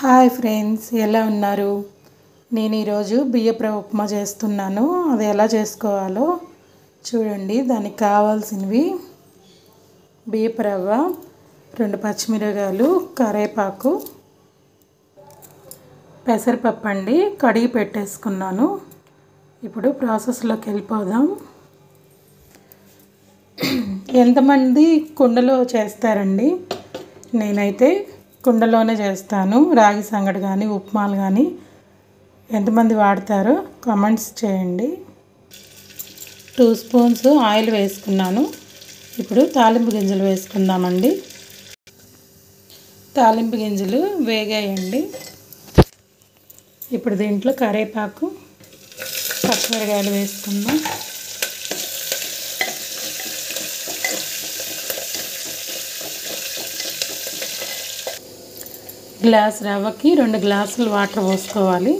Hi friends, ఎలా ఉన్నారు? నేను ఈరోజు బియ్యపు రవ్వ ఉప్మా చేస్తున్నాను. అది ఎలా చేసుకోవాలో చూడండి. దానికి కావాల్సినవి బియ్యపు రవ్వ, 2 పచ్చిమిరపకాయలు, కరివేపాకు, పెసరపప్పు అండి. కడిగి పెట్టేసుకున్నాను. ఇప్పుడు ప్రాసెస్లోకి వెళ్ళిపోదాం. ఎంతమంది కుండలో చేస్తారండి? నేనైతే కుండలోనే చేస్తాను. రాగి సంగటి కానీ ఉప్మాలు కానీ ఎంతమంది వాడతారో కామెంట్స్ చేయండి. 2 స్పూన్స్ ఆయిల్ వేసుకున్నాను. ఇప్పుడు తాలింపు గింజలు వేసుకుందామండి. తాలింపు గింజలు వేగాయండి. ఇప్పుడు దీంట్లో కరివేపాకు, పచ్చిమిరపకాయలు వేసుకుందాం. గ్లాస్ రవ్వకి 2 గ్లాసులు వాటర్ పోసుకోవాలి.